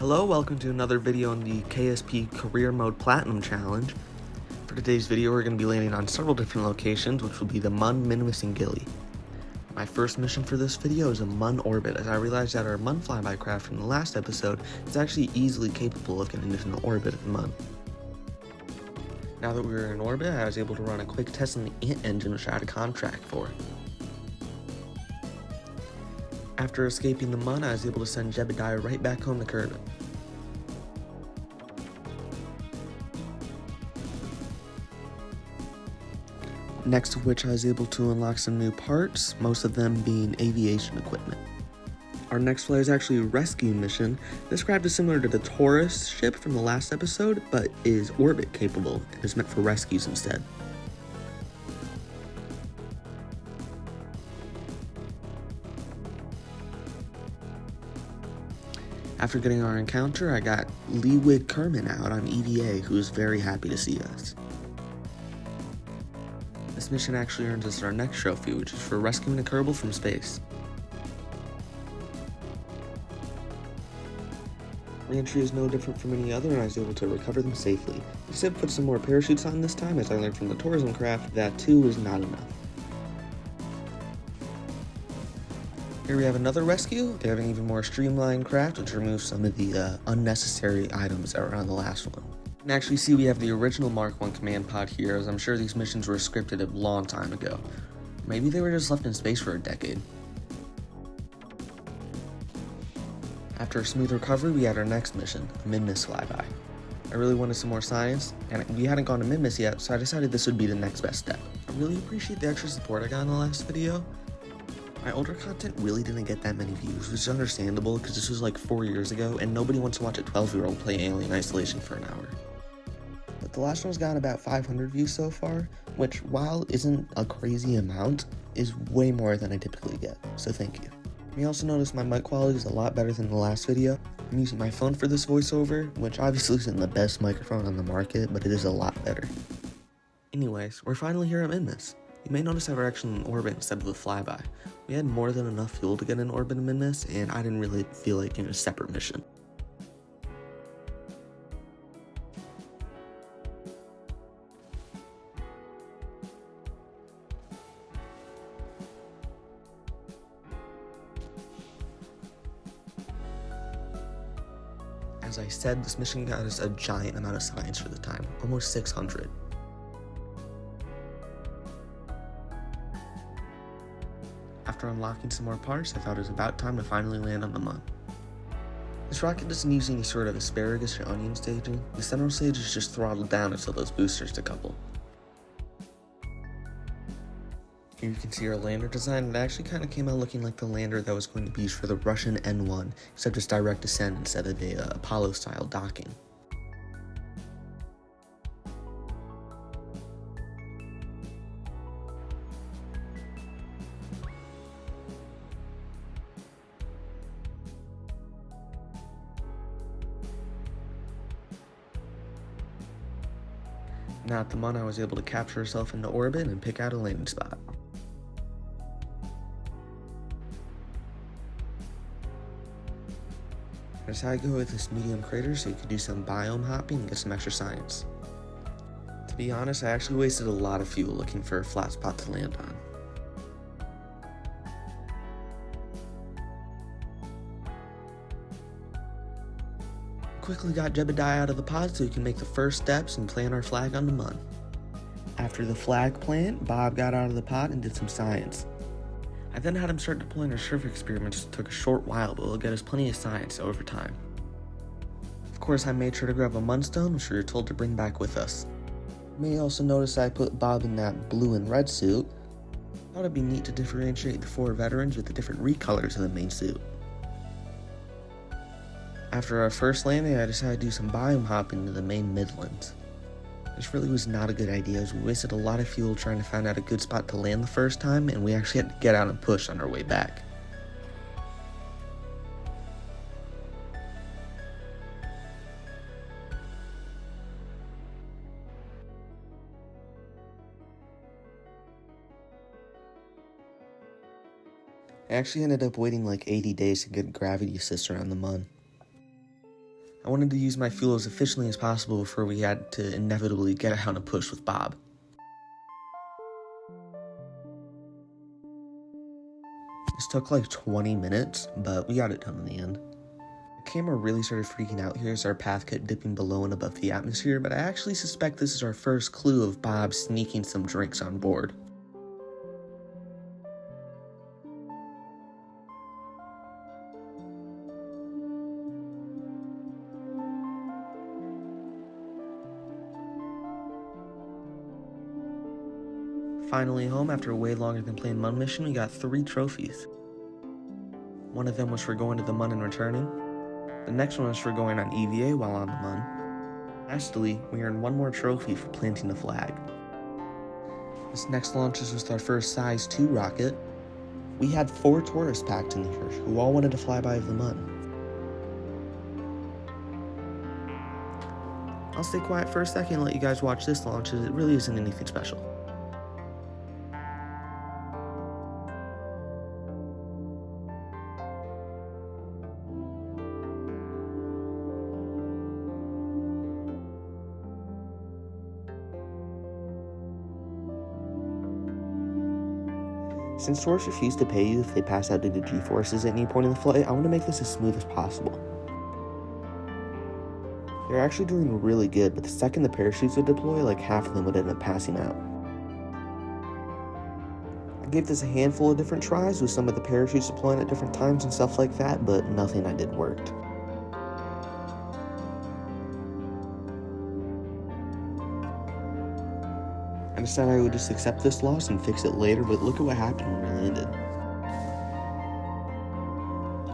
Hello, welcome to another video on the KSP Career Mode Platinum Challenge. For today's video, we're going to be landing on several different locations, which will be the Mun, Minimus, and Gilly. My first mission for this video is a Mun orbit, as I realized that our Mun flyby craft from the last episode is actually easily capable of getting into an orbit at the Mun. Now that we were in orbit, I was able to run a quick test on the Ant engine, which I had a contract for. After escaping the Mun, I was able to send Jebediah right back home to Kerbin. Next of which I was able to unlock some new parts, most of them being aviation equipment. Our next flight is actually a rescue mission. This craft is similar to the Taurus ship from the last episode, but is orbit capable and is meant for rescues instead. After getting our encounter, I got Leewig Kerman out on EVA, who is very happy to see us. This mission actually earns us our next trophy, which is for rescuing a Kerbal from space. Reentry is no different from any other, and I was able to recover them safely. I just had to put some more parachutes on this time, as I learned from the tourism craft that 2 is not enough. Here we have another rescue. They have an even more streamlined craft, which removes some of the unnecessary items that were on the last one. You can actually see we have the original Mark 1 command pod here, as I'm sure these missions were scripted a long time ago. Maybe they were just left in space for a decade. After a smooth recovery, we had our next mission, a Minimus flyby. I really wanted some more science, and we hadn't gone to Minimus yet, so I decided this would be the next best step. I really appreciate the extra support I got in the last video. My older content really didn't get that many views, which is understandable because this was like 4 years ago and nobody wants to watch a 12-year-old play Alien Isolation for an hour. But the last one's got about 500 views so far, which while isn't a crazy amount, is way more than I typically get, so thank you. You may also notice my mic quality is a lot better than the last video. I'm using my phone for this voiceover, which obviously isn't the best microphone on the market, but it is a lot better. Anyways, we're finally here at Minimus. You may notice that we're actually in orbit instead of the flyby. We had more than enough fuel to get in orbit in Minimus, and I didn't really feel like doing a separate mission. As I said, this mission got us a giant amount of science for the time, almost 600. After unlocking some more parts, I thought it was about time to finally land on the Mun. This rocket doesn't use any sort of asparagus or onion staging. The central stage is just throttled down until those boosters decouple. Here you can see our lander design. It actually kind of came out looking like the lander that was going to be used for the Russian N1, except it's direct descent instead of a Apollo-style docking. Now at the Mun, I was able to capture herself into orbit and pick out a landing spot. I decided to go with this medium crater so you could do some biome hopping and get some extra science. To be honest, I actually wasted a lot of fuel looking for a flat spot to land on. Quickly got Jebediah out of the pod so we can make the first steps and plant our flag on the Mun. After the flag plant, Bob got out of the pod and did some science. I then had him start deploying our surface experiments, which took a short while, but will get us plenty of science over time. Of course, I made sure to grab a Munstone, which we were told to bring back with us. You may also notice I put Bob in that blue and red suit. I thought it'd be neat to differentiate the 4 veterans with the different recolors of the main suit. After our first landing, I decided to do some biome hopping to the main Midlands. This really was not a good idea, as we wasted a lot of fuel trying to find out a good spot to land the first time, and we actually had to get out and push on our way back. I actually ended up waiting like 80 days to get gravity assist around the Mun. I wanted to use my fuel as efficiently as possible before we had to inevitably get out on a push with Bob. This took like 20 minutes, but we got it done in the end. The camera really started freaking out here as our path kept dipping below and above the atmosphere, but I actually suspect this is our first clue of Bob sneaking some drinks on board. Finally home after a way longer than planned Mun mission, we got 3 trophies. One of them was for going to the Mun and returning. The next one was for going on EVA while on the Mun. Lastly, we earned 1 more trophy for planting the flag. This next launch was with our first size 2 rocket. We had 4 tourists packed in here who all wanted to fly by the Mun. I'll stay quiet for a second and let you guys watch this launch as it really isn't anything special. Since tourists refuse to pay you if they pass out due to G-forces at any point in the flight, I want to make this as smooth as possible. They're actually doing really good, but the second the parachutes would deploy, like half of them would end up passing out. I gave this a handful of different tries with some of the parachutes deploying at different times and stuff like that, but nothing I did worked. I decided I would just accept this loss and fix it later, but look at what happened when we landed.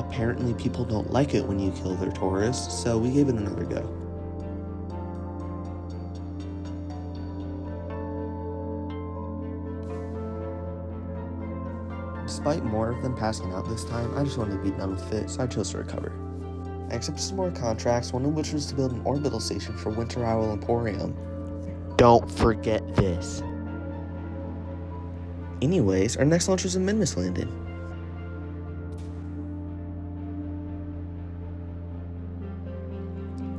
Apparently people don't like it when you kill their tourists, so we gave it another go. Despite more of them passing out this time, I just wanted to be done with it, so I chose to recover. I accepted some more contracts, one of which was to build an orbital station for Winter Owl Emporium. Don't forget this. Anyways, our next launch was a Minmus landing.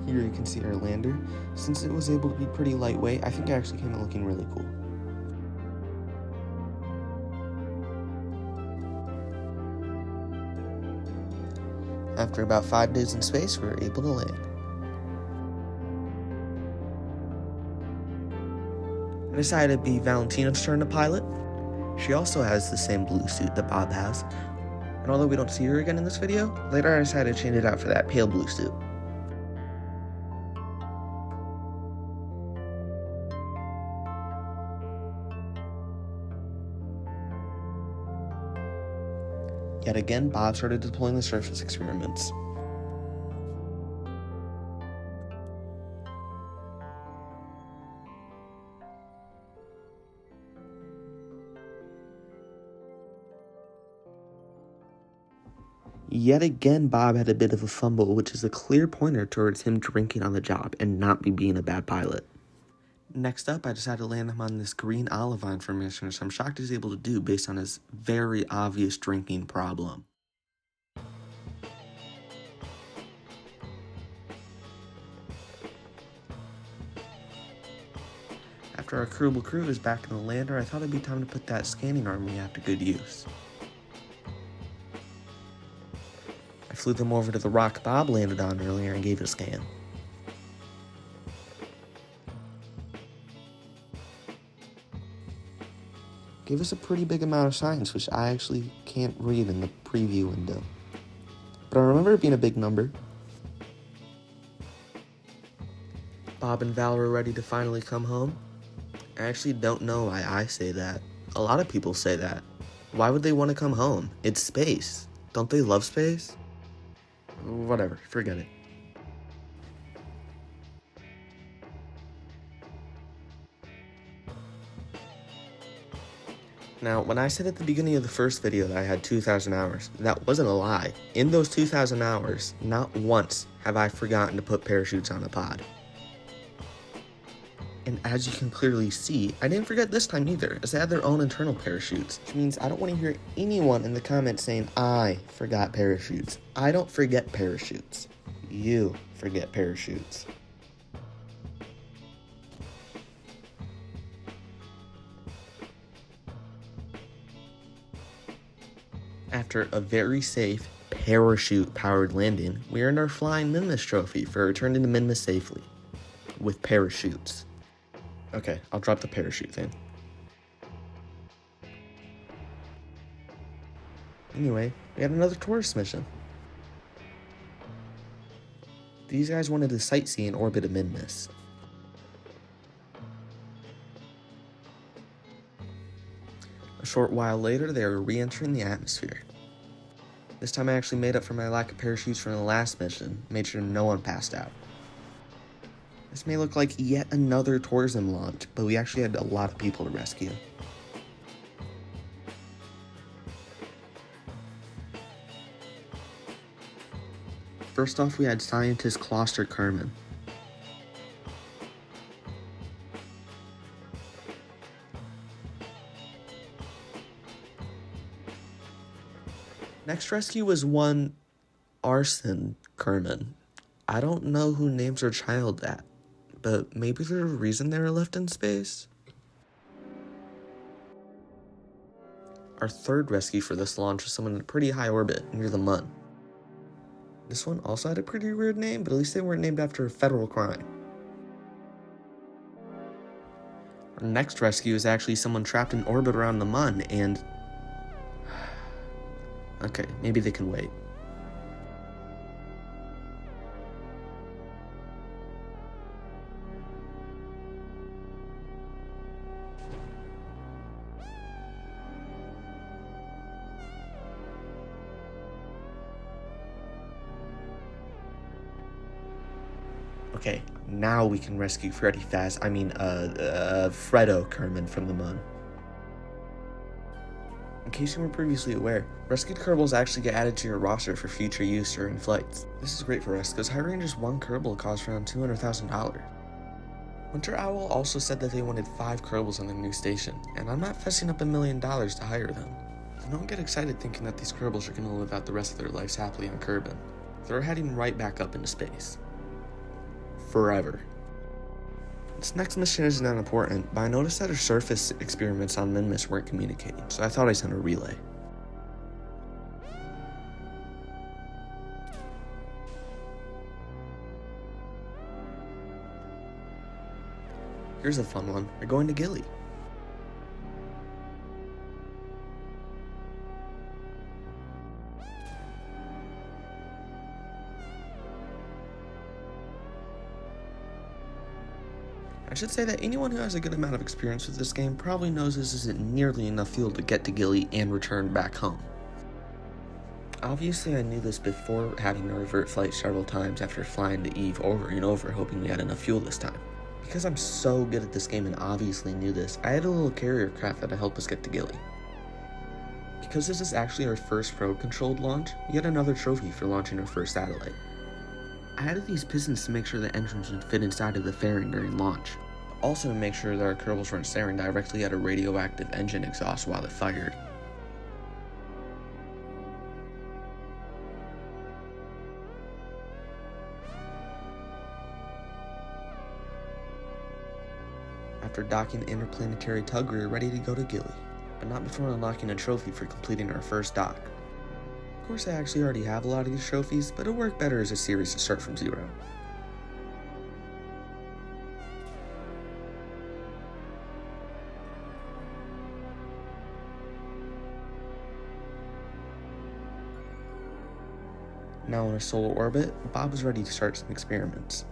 Here you can see our lander. Since it was able to be pretty lightweight, I think it actually came out looking really cool. After about 5 days in space, we were able to land. I decided it'd be Valentina's turn to pilot. She also has the same blue suit that Bob has, and although we don't see her again in this video, later I decided to change it out for that pale blue suit. Yet again, Bob started deploying the surface experiments. Yet again, Bob had a bit of a fumble, which is a clear pointer towards him drinking on the job and not me being a bad pilot. Next up, I decided to land him on this green olivine formation, which I'm shocked he's able to do based on his very obvious drinking problem. After our crewable crew is back in the lander, I thought it'd be time to put that scanning arm we have to good use. I flew them over to the rock Bob landed on earlier and gave it a scan. Gave us a pretty big amount of science, which I actually can't read in the preview window. But I remember it being a big number. Bob and Val were ready to finally come home. I actually don't know why I say that. A lot of people say that. Why would they want to come home? It's space. Don't they love space? Whatever, forget it. Now, when I said at the beginning of the first video that I had 2,000 hours, that wasn't a lie. In those 2,000 hours, not once have I forgotten to put parachutes on a pod. And as you can clearly see, I didn't forget this time either, as they had their own internal parachutes, which means I don't want to hear anyone in the comments saying I forgot parachutes. I don't forget parachutes. You forget parachutes. After a very safe, parachute-powered landing, we earned our Flying Minmus trophy for returning to Minmus safely, with parachutes. Okay, I'll drop the parachute thing. Anyway, we had another tourist mission. These guys wanted to sightsee and orbit a Minmus. A short while later, they were re-entering the atmosphere. This time I actually made up for my lack of parachutes from the last mission, made sure no one passed out. This may look like yet another tourism launch, but we actually had a lot of people to rescue. First off, we had scientist Kloster Kerman. Next rescue was one Arson Kerman. I don't know who names their child that, but maybe there's a reason they were left in space? Our third rescue for this launch was someone in a pretty high orbit near the Mun. This one also had a pretty weird name, but at least they weren't named after a federal crime. Our next rescue is actually someone trapped in orbit around the Mun, and... okay, maybe they can wait. Okay, now we can rescue Fredo Kerman from the Mun. In case you weren't previously aware, rescued Kerbals actually get added to your roster for future use during flights. This is great for us, because High Ranger's one Kerbal costs around $200,000. Winter Owl also said that they wanted 5 Kerbals on their new station, and I'm not fessing up $1 million to hire them. So don't get excited thinking that these Kerbals are going to live out the rest of their lives happily on Kerbin. They're heading right back up into space. Forever. This next mission isn't that important, but I noticed that our surface experiments on Minmus weren't communicating, so I thought I'd send a relay. Here's a fun one. We're going to Gilly. I should say that anyone who has a good amount of experience with this game probably knows this isn't nearly enough fuel to get to Gilly and return back home. Obviously I knew this before having to revert flight several times after flying to Eve over and over hoping we had enough fuel this time. Because I'm so good at this game and obviously knew this, I had a little carrier craft that'll help us get to Gilly. Because this is actually our first probe-controlled launch, we get another trophy for launching our first satellite. I added these pistons to make sure the engines would fit inside of the fairing during launch, but also to make sure that our Kerbals weren't staring directly at a radioactive engine exhaust while it fired. After docking the interplanetary tug, we were ready to go to Gilly, but not before unlocking a trophy for completing our first dock. Of course, I actually already have a lot of these trophies, but it'll work better as a series to start from zero. Now in a solar orbit, Bob was ready to start some experiments.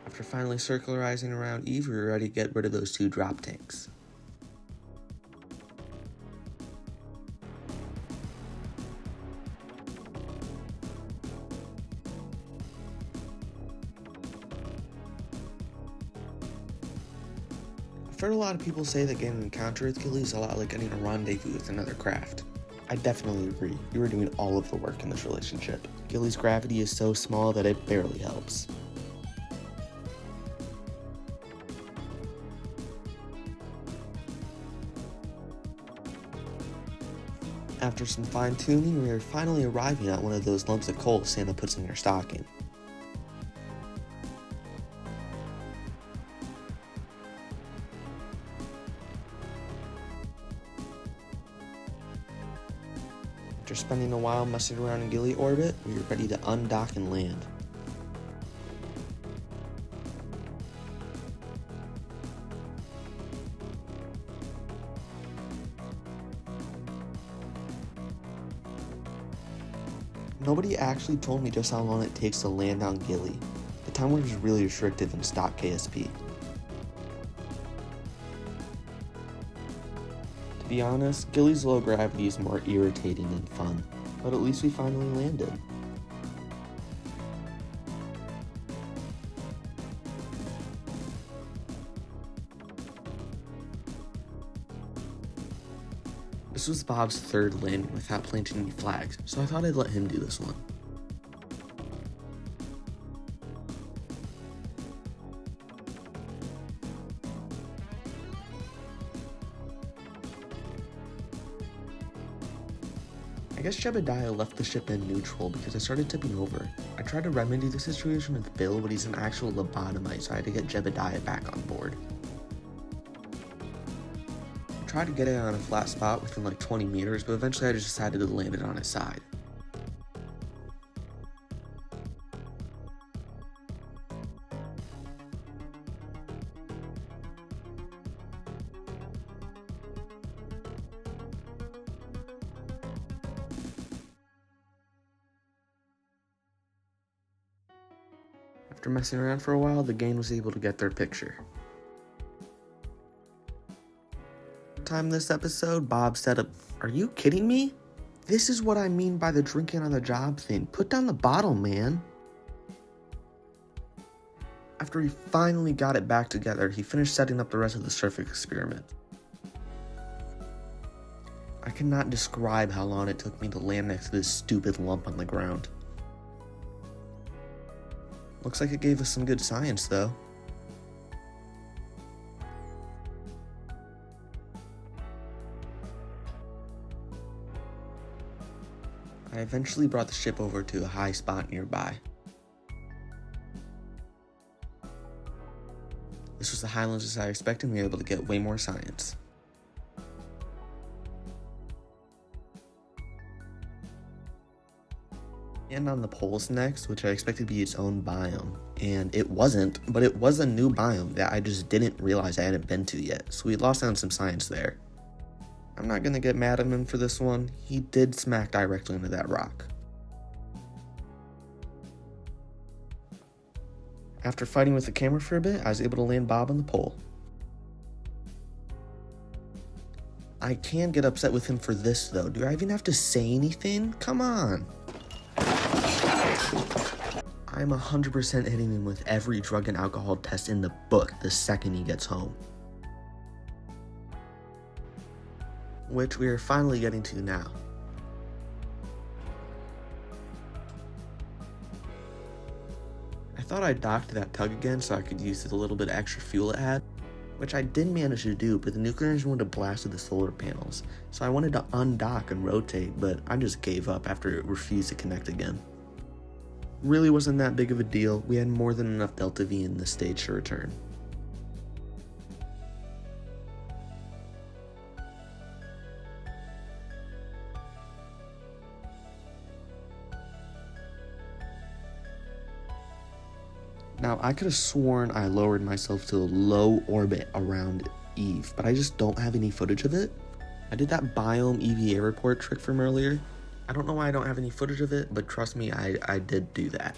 After finally circularizing around Eve, we were ready to get rid of those 2 drop tanks. I've heard a lot of people say that getting an encounter with Gilly is a lot like getting a rendezvous with another craft. I definitely agree. You are doing all of the work in this relationship. Gilly's gravity is so small that it barely helps. After some fine-tuning, we are finally arriving at one of those lumps of coal Santa puts in your stocking. After spending a while messing around in Gilly orbit, we are ready to undock and land. Nobody actually told me just how long it takes to land on Gilly. The time warp is really restrictive in stock KSP. To be honest, Gilly's low gravity is more irritating than fun, but at least we finally landed. This was Bob's third landing without planting any flags, so I thought I'd let him do this one. I guess Jebediah left the ship in neutral because I started tipping over. I tried to remedy the situation with Bill, but he's an actual lobotomite, so I had to get Jebediah back on board. I tried to get it on a flat spot within like 20 meters, but eventually I just decided to land it on its side. After messing around for a while, the gang was able to get their picture. Time this episode, Bob said, "Are you kidding me? This is what I mean by the drinking on the job thing. Put down the bottle, man." After he finally got it back together, he finished setting up the rest of the surface experiment. I cannot describe how long it took me to land next to this stupid lump on the ground. Looks like it gave us some good science, though. I eventually brought the ship over to a high spot nearby. This was the highlands as I expected, and we were able to get way more science. And on the poles next, which I expected to be its own biome, and it wasn't, but it was a new biome that I just didn't realize I hadn't been to yet, so we lost out on some science there. I'm not gonna get mad at him for this one. He did smack directly into that rock. After fighting with the camera for a bit, I was able to land Bob on the pole. I can get upset with him for this though. Do I even have to say anything? Come on. I'm 100% hitting him with every drug and alcohol test in the book the second he gets home. Which we are finally getting to now. I thought I docked that tug again so I could use the little bit of extra fuel it had, which I did manage to do, but the nuclear engine would have blasted the solar panels, so I wanted to undock and rotate, but I just gave up after it refused to connect again. Really wasn't that big of a deal. We had more than enough Delta V in this stage to return. Now, I could have sworn I lowered myself to a low orbit around Eve, but I just don't have any footage of it. I did that biome EVA report trick from earlier. I don't know why I don't have any footage of it, but trust me, I did do that.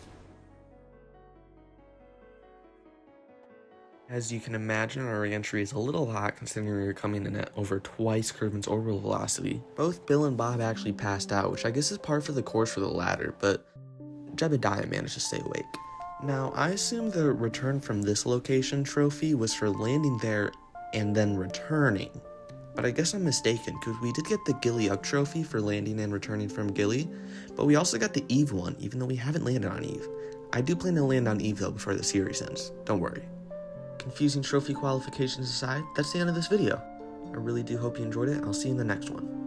As you can imagine, our re-entry is a little hot considering we were coming in at over twice Kerbin's orbital velocity. Both Bill and Bob actually passed out, which I guess is par for the course for the latter, but Jebediah managed to stay awake. Now, I assume the return from this location trophy was for landing there and then returning. But I guess I'm mistaken, because we did get the Gilly Ugg trophy for landing and returning from Gilly, but we also got the Eve one, even though we haven't landed on Eve. I do plan to land on Eve though before the series ends, don't worry. Confusing trophy qualifications aside, that's the end of this video. I really do hope you enjoyed it. I'll see you in the next one.